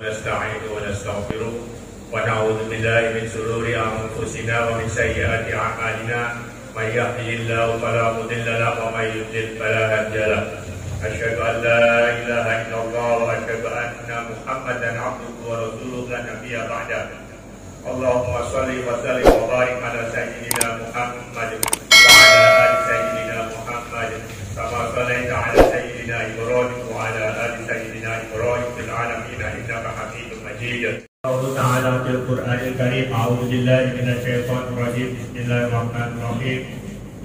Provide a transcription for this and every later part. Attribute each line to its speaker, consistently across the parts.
Speaker 1: نستعين ونستغفره ونعوذ بالله من شرور أنفسنا ومن سيئات أعمالنا من يهده الله فلا مضل له ومن يضلل فلا هادي له أشهد أن لا إله إلا الله وأشهد أن محمدا عبده ورسوله لا نبي بعده اللهم صل وسلم وبارك على سيدنا محمد وعلى آل سيدنا محمد كما صليت على سيدنا إبراهيم وعلى آل سيدنا إبراهيم في العالمين إنك حميد مجيد. الله تعالى في القرآن الكريم أعوذ بالله من الشيطان الرجيم بسم الله الرحمن الرحيم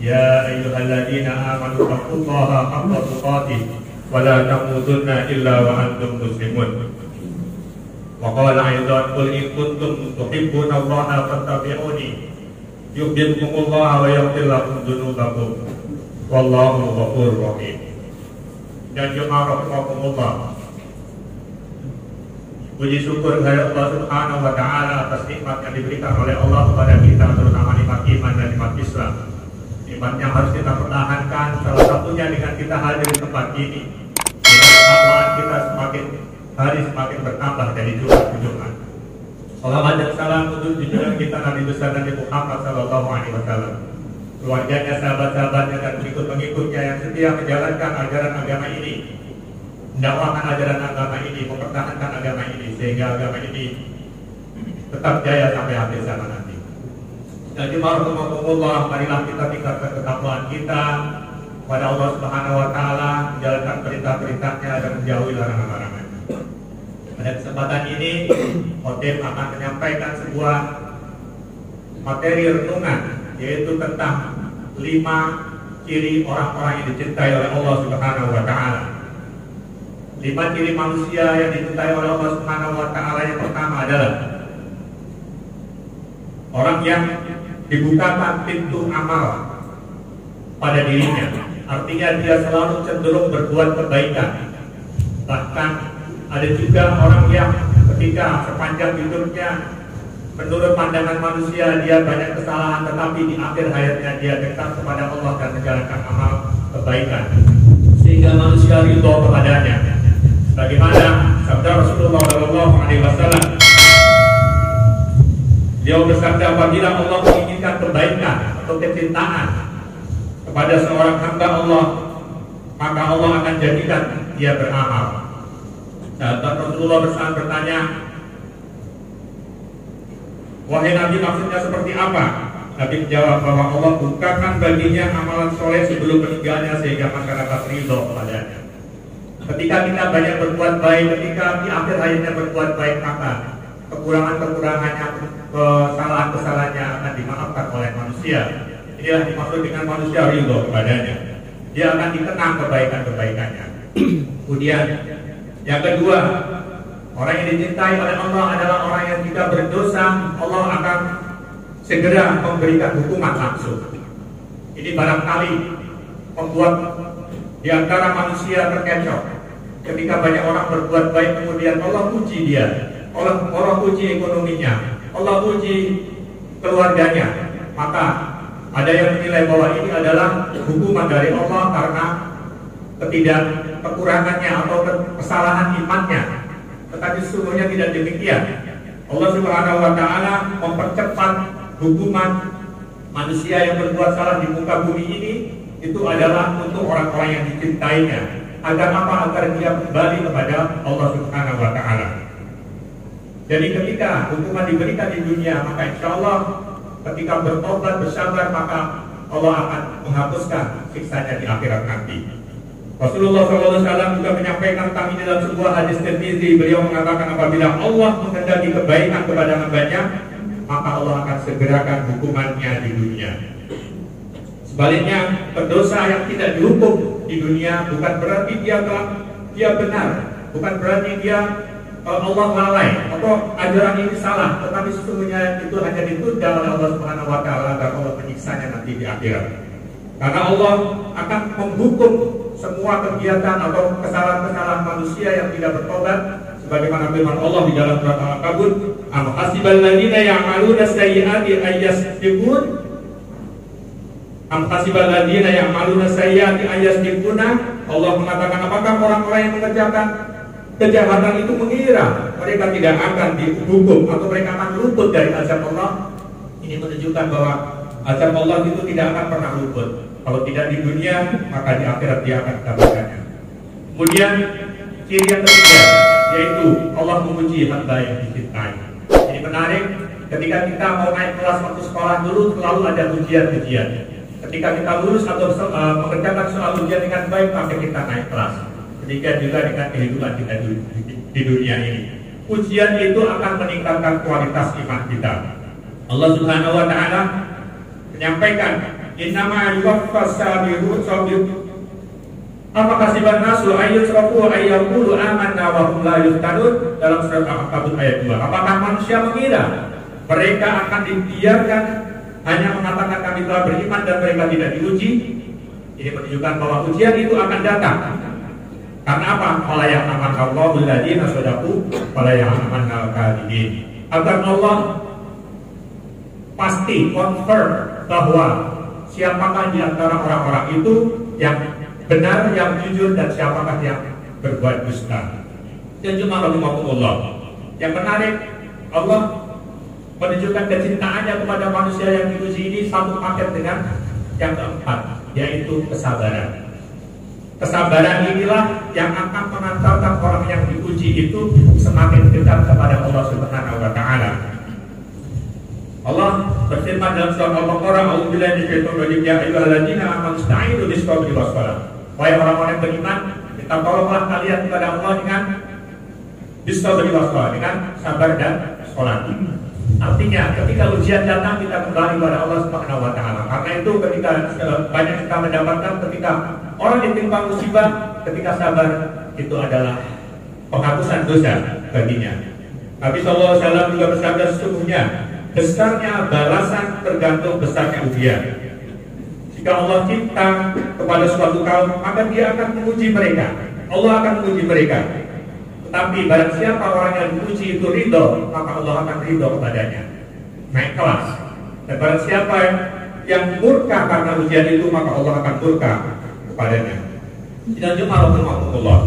Speaker 1: يا أيها الذين آمنوا اتقوا الله حق تقاته ولا تموتن إلا وأنتم مسلمون. وقال أيضا قل إن كنتم تحبون الله فاتبعوني يحببكم الله ويغفر لكم ذنوبكم والله غفور rahim. Dan jemaah rahimakumullah, puji syukur kepada Allah Subhanahu wa taala atas nikmat yang diberikan oleh Allah kepada kita, terutama nikmat iman dan nikmat Islam. Nikmat yang harus kita pertahankan, salah satunya dengan kita hadir di tempat ini. Dengan ketakwaan kita semakin hari semakin bertambah dari Jumat ke Jumat. Salawat dan salam untuk junjungan kita Nabi besar Nabi Muhammad sallallahu alaihi wasallam, keluarganya, sahabat-sahabatnya dan pengikut-pengikutnya yang setia menjalankan ajaran agama ini, mendakwakan ajaran agama ini, mempertahankan agama ini sehingga agama ini tetap jaya sampai akhir zaman nanti. Dan jemaah, marilah kita tingkatkan ketakwaan kita kepada Allah Subhanahu wa taala, menjalankan perintah-perintahnya dan menjauhi larangan-larangannya. Pada kesempatan ini, Khotib akan menyampaikan sebuah materi renungan, yaitu tentang 5 ciri orang-orang yang dicintai oleh Allah Subhanahu wa taala. 5 ciri manusia yang dicintai oleh Allah Subhanahu wa taala. Yang pertama adalah orang yang dibukakan pintu amal pada dirinya. Artinya dia selalu cenderung berbuat kebaikan. Bahkan ada juga orang yang ketika sepanjang hidupnya menurut pandangan manusia dia banyak kesalahan, tetapi di akhir hayatnya dia dekat kepada Allah dan menjalankan amal kebaikan sehingga manusia ridho kepadanya. Bagaimana sabda Rasulullah SAW? Dia bersabda, apabila Allah menginginkan kebaikan atau kecintaan kepada seorang hamba Allah, maka Allah akan jadikan dia beramal. Sahabat Rasulullah bertanya, wahai Nabi, maksudnya seperti apa? Nabi menjawab bahwa Allah bukakan baginya amalan soleh sebelum meninggalnya sehingga masyarakat ridho kepadanya. Ketika kita banyak berbuat baik, ketika di akhir hayatnya berbuat baik, maka kekurangan-kekurangannya, kesalahan-kesalahannya akan dimaafkan oleh manusia. Inilah dimaksud dengan manusia ridho kepadanya. Dia akan dikenang kebaikan-kebaikannya. Kemudian yang kedua, orang yang dicintai oleh Allah adalah orang yang jika berdosa, Allah akan segera memberikan hukuman langsung. Ini barangkali membuat di antara manusia terkecoh. Ketika banyak orang berbuat baik, kemudian Allah uji dia, Allah uji ekonominya, Allah uji keluarganya, maka ada yang menilai bahwa ini adalah hukuman dari Allah karena kekurangannya atau kesalahan imannya. Tetapi sesungguhnya tidak demikian. Allah Subhanahu wa taala mempercepat hukuman manusia yang berbuat salah di muka bumi ini, itu adalah untuk orang-orang yang dicintainya. Agar apa? Agar dia kembali kepada Allah Subhanahu wa taala. Jadi ketika hukuman diberikan di dunia, maka insya Allah ketika bertobat bersabar, maka Allah akan menghapuskan siksanya di akhirat nanti. Rasulullah SAW juga menyampaikan tentang ini dalam sebuah hadis Tirmizi. Beliau mengatakan apabila Allah menghendaki kebaikan kepada hambanya, maka Allah akan segerakan hukumannya di dunia. Sebaliknya, pendosa yang tidak dihukum di dunia bukan berarti dia benar, bukan berarti dia Allah lalai atau ajaran ini salah, tetapi sesungguhnya itu hanya ditunda oleh Allah Subhanahu wa taala agar Allah menyiksanya nanti di akhirat. Karena Allah akan menghukum semua kegiatan atau kesalahan-kesalahan manusia yang tidak bertobat, sebagaimana firman Allah di dalam surat Al-Ankabut, am hasibal ladzina ya'maluna sayyi'ati ayyasbiqun am hasibal ladzina ya'maluna sayyi'ati ayyasbiquna. Allah mengatakan, apakah orang-orang yang mengerjakan kejahatan itu mengira mereka tidak akan dihukum atau mereka akan luput dari azab Allah, ini menunjukkan bahwa azab Allah itu tidak akan pernah luput. Kalau tidak di dunia, maka di akhirat dia akan mendapatkannya. Kemudian ciri yang ketiga, yaitu Allah memuji hamba yang dicintai. Ini menarik, ketika kita mau naik kelas waktu sekolah dulu selalu ada ujian-ujian. Ketika kita lulus atau mengerjakan soal ujian dengan baik, maka kita naik kelas. Demikian juga dengan kehidupan kita di dunia ini. Ujian itu akan meningkatkan kualitas iman kita. Allah Subhanahu wa taala menyampaikan, "Innama yuwaffas sabirun sabir." Apakah siban nasu ayyusrafu ayyaqulu amanna wa hum la yuftanun, dalam surat Al-Ankabut ayat 2. Apakah manusia mengira mereka akan dibiarkan hanya mengatakan kami telah beriman dan mereka tidak diuji? Ini menunjukkan bahwa ujian itu akan datang. Karena apa? Fala ya'laman Allahul ladzina shadaqu fala ya'laman al-kadzibin. Agar Allah pasti confirm bahwa siapakah di antara orang-orang itu yang benar, yang jujur, dan siapakah yang berbuat dusta. Dan cuma rahimahullah. Yang menarik, Allah menunjukkan kecintaannya kepada manusia yang diuji ini satu paket dengan yang keempat, yaitu kesabaran. Kesabaran inilah yang akan mengantarkan orang yang diuji itu semakin dekat kepada Allah Subhanahu wa taala. Allah berfirman dalam surat Al-Baqarah, "A'udzubillahi minasyaitonir rajim, ya ayyuhalladzina amanu ista'inu bis-sabri was-shalah." Wahai orang-orang yang beriman, minta tolonglah kalian kepada Allah dengan bis-sabri was-shalah, dengan sabar dan salat. Artinya ketika ujian datang kita kembali kepada Allah Subhanahu wa taala. Karena itu ketika banyak kita mendapatkan ketika orang ditimpa musibah, ketika sabar itu adalah penghapusan dosa baginya. Nabi sallallahu alaihi wasallam juga bersabda, sesungguhnya besarnya balasan tergantung besarnya ujian. Jika Allah cinta kepada suatu kaum, maka dia akan menguji mereka. Allah akan menguji mereka. Tetapi barang siapa orang yang diuji itu ridho, maka Allah akan ridho kepadanya, naik kelas. Dan barang siapa yang murka karena ujian itu, maka Allah akan murka kepadanya. Dan cuma Allah.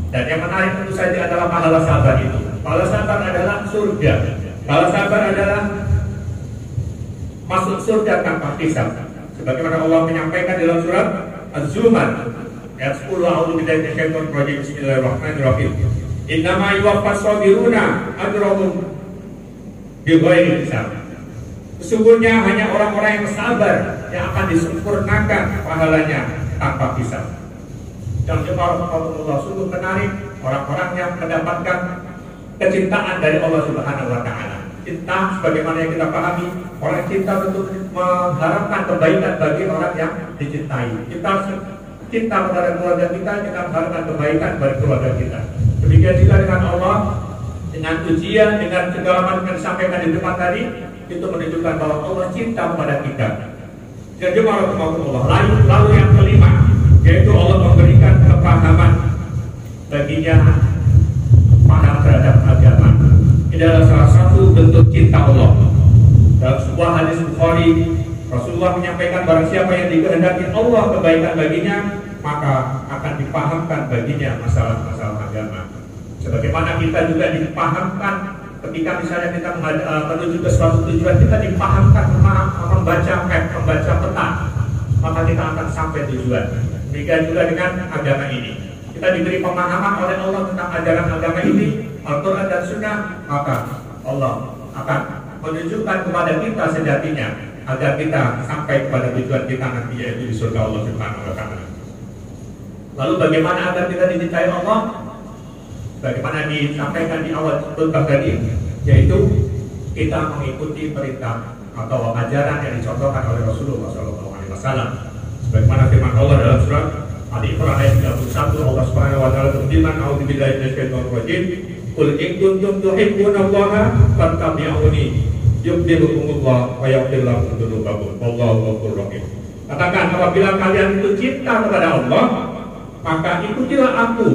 Speaker 1: Dan yang menarik tentu saja adalah pahala sabar itu. Pahala sabar adalah surga. Pahala sabar adalah masuk surga tanpa hisab. Sebagaimana Allah menyampaikan dalam surat Az-Zumar ayat 10, A'udzubillahi minasyaitonir rajim, bismillahirrahmanirrahim. Innama yuwaffas sabiruna ajrahum bighairi hisab. Sesungguhnya hanya orang-orang yang sabar yang akan disempurnakan pahalanya tanpa hisab. Dan Allah sungguh menarik orang-orang yang mendapatkan kecintaan dari Allah Subhanahu wa taala. Cinta sebagaimana yang kita pahami, orang cinta tentu mengharapkan kebaikan bagi orang yang dicintai. Kita cinta kepada keluarga kita mengharapkan kebaikan bagi keluarga kita. Demikian juga dengan Allah, dengan ujian, dengan segala macam yang disampaikan di depan tadi, itu menunjukkan bahwa Allah cinta kepada kita. Jadi Allah. Lalu yang kelima, yaitu Allah memberikan kepahaman baginya paham terhadap agama. Ini adalah salah satu bentuk cinta Allah. Dalam sebuah hadis Bukhari, Rasulullah menyampaikan barang siapa yang dikehendaki Allah kebaikan baginya, maka akan dipahamkan baginya masalah-masalah agama. Sebagaimana kita juga dipahamkan ketika misalnya kita menuju ke suatu tujuan, kita dipahamkan membaca map, membaca peta, maka kita akan sampai tujuan. Demikian juga dengan agama ini. Kita diberi pemahaman oleh Allah tentang ajaran agama ini, Al-Quran dan Sunnah, maka Allah akan menunjukkan kepada kita sejatinya agar kita sampai kepada tujuan kita nanti, yaitu di surga Allah Subhanahu wa taala. Lalu bagaimana agar kita dicintai Allah? Bagaimana disampaikan di awal khutbah tadi, yaitu kita mengikuti perintah atau ajaran yang dicontohkan oleh Rasulullah SAW. Sebagaimana firman Allah dalam surat Al-Imran ayat 31, Allah Subhanahu wa taala berfirman, "A'udzubillahi minasyaitonir rajim. Qul in kuntum tuhibbunallaha fattabi'uni yuhibbukumullah wa yaghfir lakum dzunubakum wallahu ghafurur rahim." Katakan, apabila kalian itu cinta kepada Allah, maka ikutilah aku,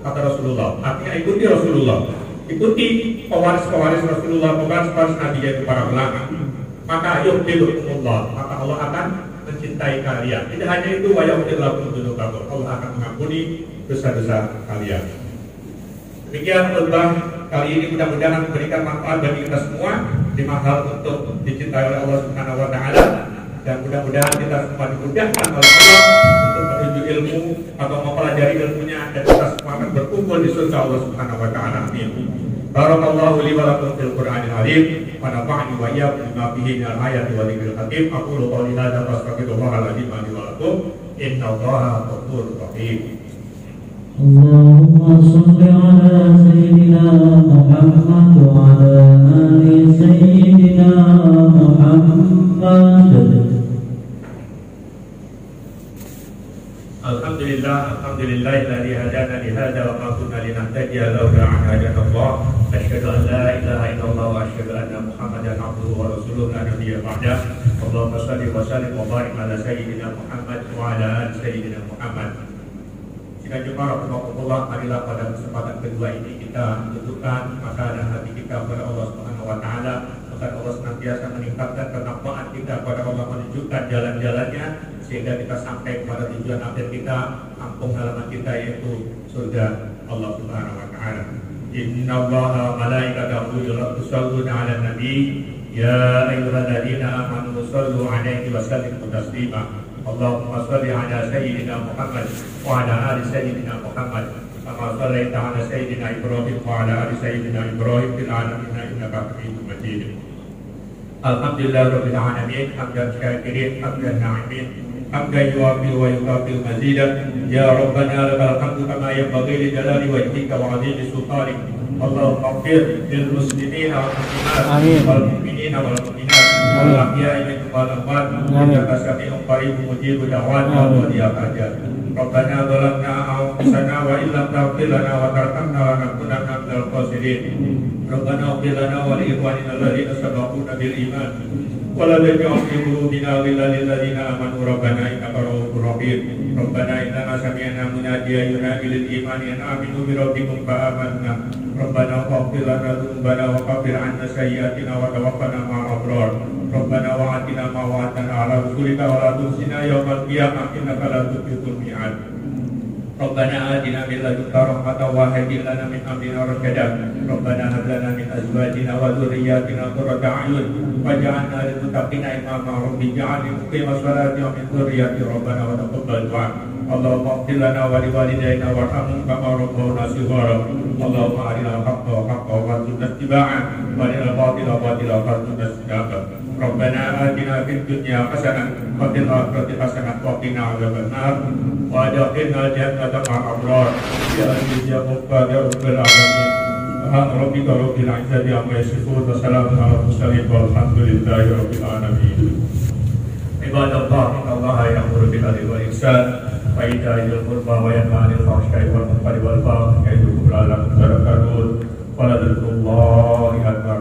Speaker 1: kata Rasulullah. Artinya ikuti Rasulullah, ikuti pewaris-pewaris Rasulullah, pewaris-pewaris Nabi, yaitu para ulama. Maka yuhibbukumullah, maka Allah akan mencintai kalian. Tidak hanya itu, wa yaghfir lakum dzunubakum, Allah akan mengampuni dosa-dosa kalian. Demikian khutbah kali ini, mudah-mudahan memberikan manfaat bagi kita semua, 5 hal untuk dicintai oleh Allah Subhanahu wa taala, dan mudah-mudahan kita semua dimudahkan oleh Allah untuk menuju ilmu atau mempelajari ilmunya, dan kita semua akan berkumpul di surga Allah Subhanahu wa taala. Amin. Barakallahu li wa lakum fil Qur'anil azim wa nafa'ani wa iyyakum bima fihi minal ayati wa dzikril hakim. Aqulu qawli hadza wa astaghfirullahal azim li wa lakum. Innallaha ghafurur rahim.
Speaker 2: Allahumma shalli ala sayyidina Muhammad wa ala ali sayyidina Muhammad.
Speaker 1: Alhamdulillahilladzi hadana li hadza wa ma kunna linahtadiya laula an hadana Allah. Asyhadu an la ilaha illallah wa asyhadu anna Muhammadan abduhu wa rasuluhu la nabiyya ba'dah. Allahumma shalli wa sallim wa barik ala sayyidina Muhammad wa ala ali sayyidina Muhammad. Jika jemaah rahimakumullah, marilah pada kesempatan kedua ini kita menunjukkan makanan hati kita kepada Allah Subhanahu wa taala, agar Allah senantiasa meningkatkan ketakwaan kita kepada Allah, menunjukkan jalan-jalannya sehingga kita sampai kepada tujuan akhir kita, kampung halaman kita, yaitu surga Allah Subhanahu wa taala. Innallaha wa malaikatahu yusholluna 'alan nabi ya ayyuhalladzina amanu shollu 'alaihi wa sallimu taslima. Allahumma shalli 'ala sayyidina Muhammad wa 'ala ali sayyidina Muhammad kama shallaita 'ala sayyidina Ibrahim wa 'ala ali sayyidina Ibrahim fil 'alamin innaka Hamidum Majid. Alhamdulillahirabbil alamin, hamdan syakirin, hamdan na'imin, hamdan yuwafi wa yukafi mazidah. Ya Rabbana lakal hamdu kama yanbaghi li jalali wajhika wa 'azimi sultanik. Allahumma ighfir lil muslimina wal muslimat wal mu'minina wal mu'minat wal ahya'i minhum wal amwat innaka sami'un qaribun mujibud da'wat wa wadiyal hajat. Rabbana zalamna anfusana wa illam taghfir lana wa tarhamna lanakunanna minal khasirin. Rabbana ighfir lana wa li ikhwanina alladhina sabaquna bil iman wa la taj'al fi qulubina ghillan lil ladzina amanu rabbana innaka ra'ufur rahim. Rabbana innana sami'na munadiyan yunadi lil imani an aminu bi rabbikum fa amanna. Rabbana ighfir lana dzunubana wa kaffir 'anna sayyi'atina wa tawaffana ma'al abrar. Rabbana wa atina ma wa'adtana 'ala rusulika wa la tukhzina yawmal qiyamah innaka la tukhzil mi'ad. Rabbana atina min ladunka rahmatan wa hayyi' lana min amrina rashada. Rabbana hab lana min azwajina wa dhurriyyatina qurrata a'yun waj'alna lil muttaqina imama. Rabbi ij'alni muqimas salati wa min dhurriyyati rabbana wa taqabbal du'a. Allahumma ighfir lana wa liwalidayna warhamhum kama rabbawna shighara. Allahumma arinal haqqa haqqan warzuqna ittiba'ah wa arinal batila batilan warzuqna ijtinabah. Rabbana atina fid dunya hasanah wa fil akhirati hasanah wa qina adzabannar wa adkhilna jannata ma'al abrar. Ya aziz ya ghaffar ya rabbal alamin. Subhana rabbika rabbil izzati amma yasifun wa salamun alal mursalin walhamdulillahi rabbil alamin. Ibadallah, innallaha ya'muru bil 'adli wal ihsan wa ita'i dzil qurba wa yanha 'anil fahsya'i wal munkari wal baghi ya'idukum la'allakum tadhakkarun. Wa la dzikrullahi akbar.